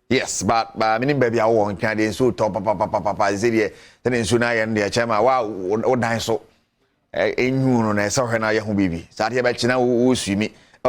Yes, but meaning baby, I want Canadian so top papa Zidia, then in Sunay and the Chama, wow, nice so. In you know, so her now, young baby. Sadia Bachina will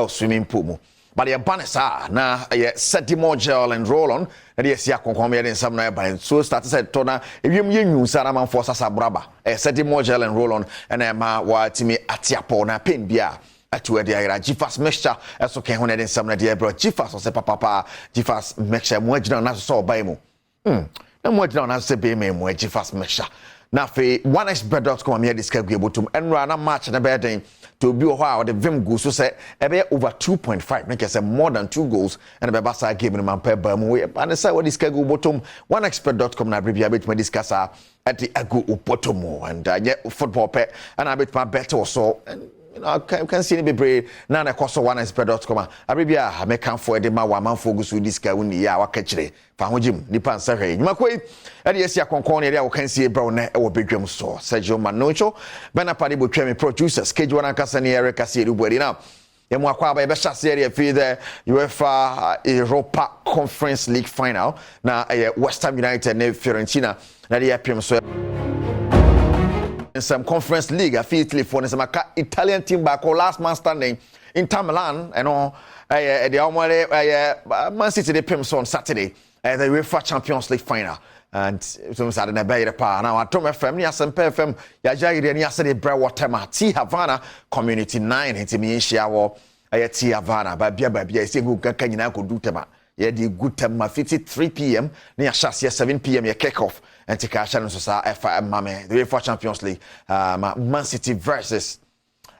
swimming pool. But your banner, now, set more gel and roll on, and yes, ya come in some by so started said Tona, if you Saraman for Sasa Braba, set more gel and roll on, and Emma, what me at Yapona, pin beer. Atu edi ayira Jifas mixture eso ke ho ne den sam na de bro Jifas o se papa Jifas mixture mo agina na so obai mu na mo agina na se be me mo Jifas mixture na fe 1xbet.com me discount gbe botum enra na match na be den to bi ho a o de vim go so se e be over 2.5 make say more than 2 goals and be basa game no man per ba mu we and say what discount go botum 1xbet.com na bibia bet me discuss at the agu botum and football pet and I bet my bet also you know, can see any be na na cost 1xbet.com. Arabia make can for the ma wa man focus with this guy when ya wa kachire. Fa ho jim nipa nsa hwe. Nyuma koi e de esi akonkon ne we can see bro na e wo bedwam so. Sergio Manoncho, Bena Padi bo twemi producers, Keju na kasa ne Eric Kase Erubuari now. Yemu akwa ba e be hyase area fi the UEFA Europa Conference League final na West Ham United ne Fiorentina na de yapem so in some Conference League, I feel Italy for some Italian team back last man standing Inter Milan, and all the Man City they pim on Saturday, the UEFA Champions League final. And some said in a better pa now. I told my family, I said, "FM, ya jagiri ni asade Badwam T Havana Community 9 hiti mi inshawo T Havana. Babia I say go kanyina ko do tema. Yeah, the good time 3 p.m. near Shasia 7 p.m. your kick off and take a challenge to Mame, the UEFA Champions League, Man City versus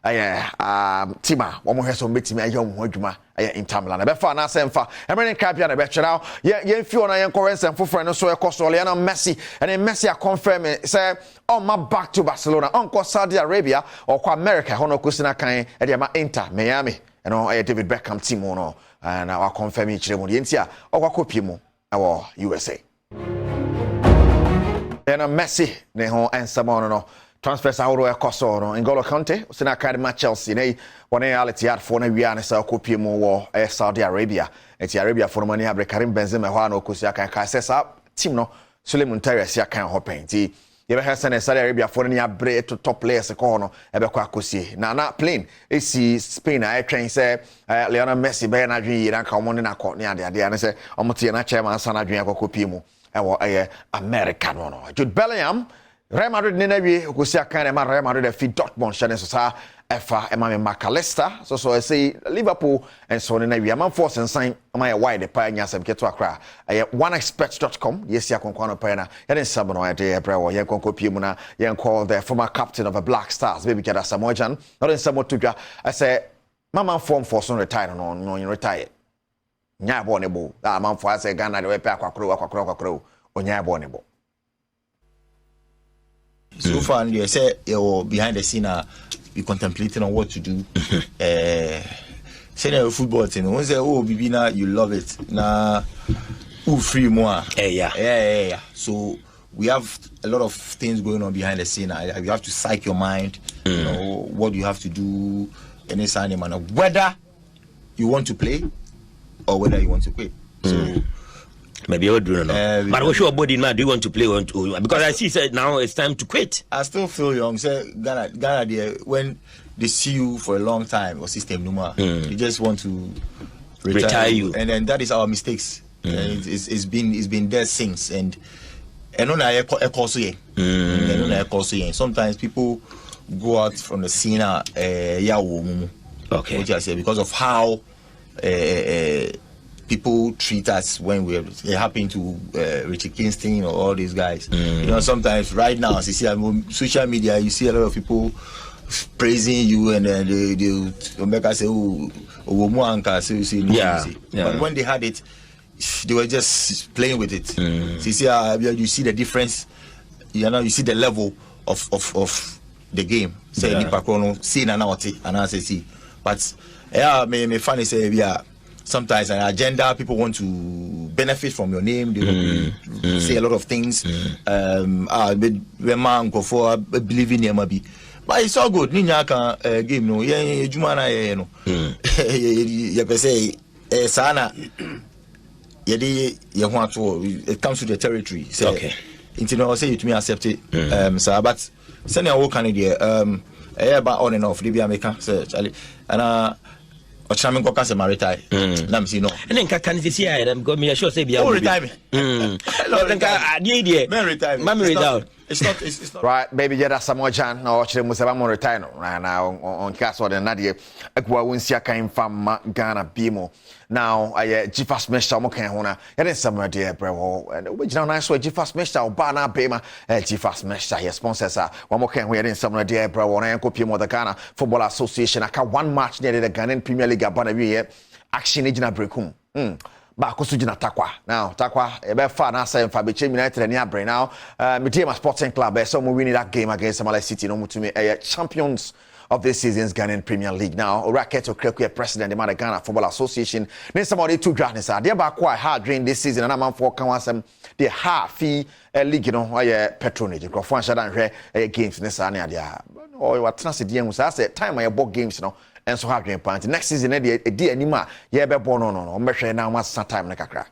Tima. One more so meeting me a young Wojuma in Milan. A befa na semfa. American Capian a better now. Yeah, few na young currents and for friends so cost Lionel Messi and then Messi a confirm say on my back to Barcelona, Uncle Saudi Arabia or America, Hono Kusina Kain at Inter Miami. And all David Beckham team on and our confirm each of the Intia or Copiemo, our USA. Then a Messi, Neho and Samono transfers out of Cosoro in Golo Conte, Sina Cadma Chelsea, nay, one reality at for Naviana Copiemo or Saudi Arabia. It's Arabia for money, Karim Benzema, Juano Kusiaka, Kaisesa, Timno, Suleiman Terres, Yakan Hopenti. You ever send Saudi Arabia for any bread to top players a corner, Ebequacosi. Now, not playing. It's Spain. I train say Lionel Messi, Bernadri, and come on in a court near the idea. And say, Omotiana chairman, San Adrian Copimo, and American. Jude Bellingham, Real Madrid, Nenevi, Kusiaka, and Real Madrid, feed Dortmund, Shannon Sosa, Efa, Emma McAllister. So I say Liverpool and so on. I'm on force and sign my wide the pioneers and get to Accra. I have 1xbet.com. Yes, you can call a pioneer. And then someone idea, bro. You can call Pimuna. You can call the former captain of the Black Stars. Maybe get a Samojan. Not in Samoa to I say, Mama form for some retire on you retire. Nya bonebo. That man for I say Ghana the way back crow or nya bonebo. So far, you say you're behind the scene. You contemplating on what to do. Say football thing. When say oh Bibina, you love it. Nah, free more. Yeah. So we have a lot of things going on behind the scene. You have to psych your mind. You know what you have to do. Any sign of manner, whether you want to play or whether you want to quit. So. Maybe I would do not. But what's your body now? Do you want to play? Because I see said now it's time to quit. I still feel young. Say Ghana there, when they see you for a long time or system Numa, they just want to retire you. And then that is our mistakes. It's been there since. And on sometimes people go out from the scene okay. What I say because of how people treat us when we're happening to Richard Kingston or all these guys. You know, sometimes right now, as you see on social media, you see a lot of people praising you and then they make us say, oh, you see, yeah. But when they had it, they were just playing with it. So you see the difference, you know, you see the level of the game. Say, but yeah, me funny say, yeah. Sometimes an agenda, people want to benefit from your name. They want to say a lot of things. Believe in him, but it's all good. Ninya can game no. Yeah, Jumana no. You say sana it comes to the territory. So, okay. I'll say you to me accept it. So, but send your work on it. About on and off, Libya America, Charlie, and Ochamin Cocas and Maritai. Namsi no. And then can you see I am going to show say be all retirement. It's not right, baby. Yeah, that's some more Jan. No, actually, Musaba Moritano. Now on Castle and Nadia, Aqua Winsia came from Ghana Bimo. Now I Jifas Mesha Mokana, and then somewhere dear bro. And which now nice way Jifas Mesha, Bana Bema, Jifas Mesha, his sponsors are one more can we in somewhere dear bro. And I copy more the Ghana Football Association. I can one match near the Ghanaian Premier League. Abana action agent breakum. Bakusu jina takwa. Now takwa ebe fa na say mfa beche United and Abre now. Mediama Sporting Club so we win that game against Samala City no mutumi champions of this season's Ghanaian Premier League. Now Racket Okrekwe president the Ghana Football Association. Then somebody two draftness are there ba quite hard during this season and am for kan wasem the half fee league no patronage. Crofan shadan hwe games nessa na dia. Oh what trans the game say time I bought games no. And so hard point next season a day anima yeah be born no measure now much time na kakra.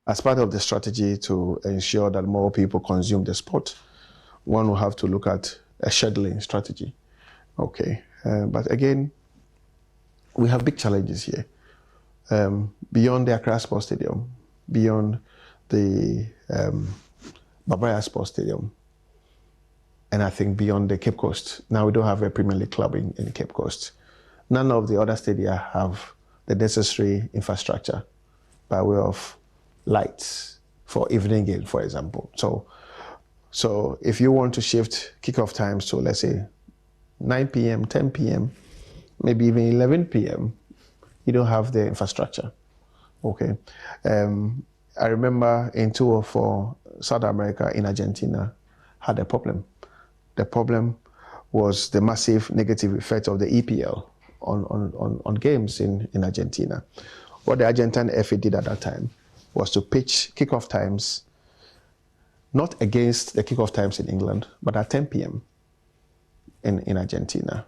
As part of the strategy to ensure that more people consume the sport, one will have to look at a scheduling strategy. Okay, but again, we have big challenges here. Beyond the Accra Sports Stadium, beyond the Babaya Sports Stadium, and I think beyond the Cape Coast. Now we don't have a Premier League club in the Cape Coast. None of the other stadia have the necessary infrastructure by way of lights for evening game, for example. So if you want to shift kickoff times to, let's say, 9 p.m., 10 p.m., maybe even 11 p.m., you don't have the infrastructure. Okay. I remember in 2004, South America in Argentina had a problem. The problem was the massive negative effect of the EPL on games in Argentina. What the Argentine FA did at that time was to pitch kickoff times not against the kickoff times in England, but at 10 p.m. in Argentina.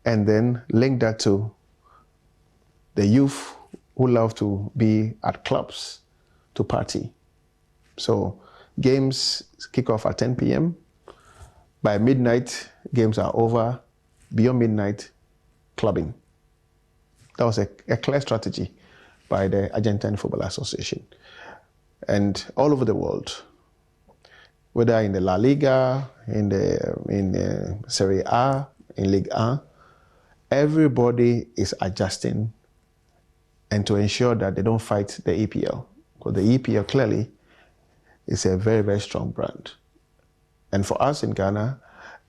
And then link that to the youth who love to be at clubs to party. So games kick off at 10 p.m. By midnight, games are over. Beyond midnight, clubbing. That was a clear strategy by the Argentine Football Association. And all over the world, whether in the La Liga, in the Serie A, in Ligue 1, everybody is adjusting and to ensure that they don't fight the EPL. Because the EPL clearly is a very, very strong brand. And for us in Ghana,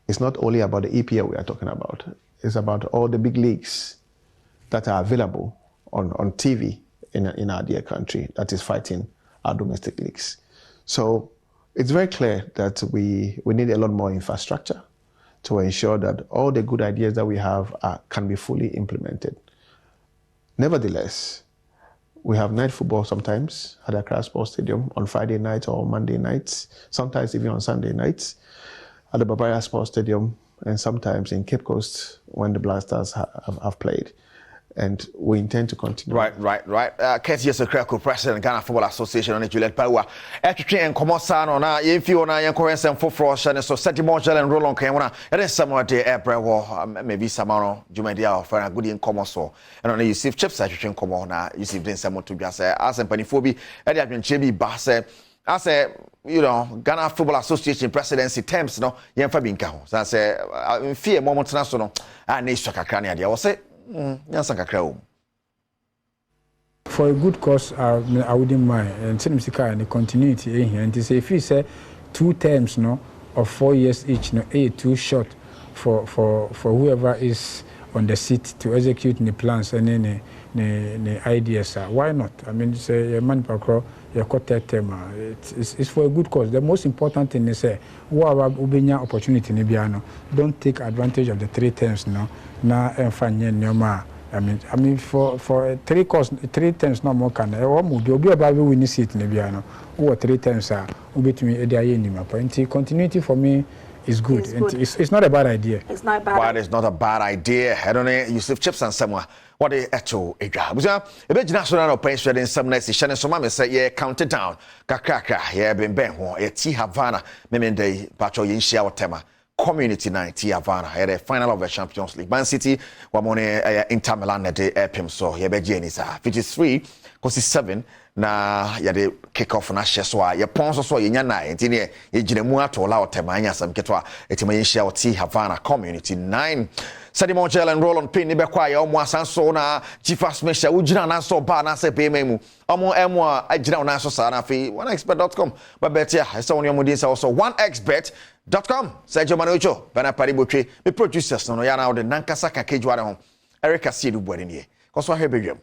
it's not only about the EPL we are talking about. It's about all the big leagues that are available on TV in our dear country that is fighting our domestic leagues. So it's very clear that we need a lot more infrastructure to ensure that all the good ideas that we have can be fully implemented. Nevertheless, we have night football sometimes at Accra Sports Stadium on Friday nights or Monday nights, sometimes even on Sunday nights at the Babaya Sports Stadium, and sometimes in Cape Coast when the Black Stars have played. And we intend to continue. Right. Courteous of Krakow President Ghana Football Association on Juliet Power. Actually, and Comosano, now, if you are current and for Frost, so set more gel and roll on camera. It is somewhere the April war, maybe Samano, Jumedia, for a good in Comoso. And only you see chips at you Comona, you see someone to just say, as and Panifobi, and I've been Chibi Basse. I say, Ghana Football Association presidency terms, no, Yan Fabinka. So I say, in fear moments national, I need Shakakania. I will say, for a good cause, I wouldn't mind. And the continuity in here. And to say, if you say 2 terms, no, of 4 years each, no, too short for whoever is on the seat to execute the plans and the ideas. Why not? I mean, say a man parkour. It's for a good cause. The most important thing is whoever opportunity don't take advantage of the 3 terms now. I mean for 3 terms no more can be about we seat in or 3 terms are continuity for me is good. It's not a bad idea. It's not bad. But it's not a bad idea. I don't know. Yusuf Chips and somewhere. what the eto edwa busa ebe gina so na open so den sam na se hye ne so ma me say ye count it down kakaka ye ben ho ye T Havana memende pacho ye nhia wotema community 9 T Havana ye the final of the Champions League Man City wa mo ne Inter Milan na de epim so ye be gye ni sa 53 kosi 7 na ya de kick off na hye so a ye pon so ye nya na enti ne ye gina mu atola wotema anya sam ketwa etima ye nhia T Havana community 9 Sadimo Gel and roll on pin ni be kwa ya omo asanso na Jifas Mesha ujina na so ba na se pay mu omo emo agina na so sa na fi oneexpert.com ba bet ya esa woni omo din sa also oneexpert.com Sergio Manucho bana paribotwe me producers no ya na o de nankasa ka kejware ho Erica Siedu bware nie koso ahwe bedwam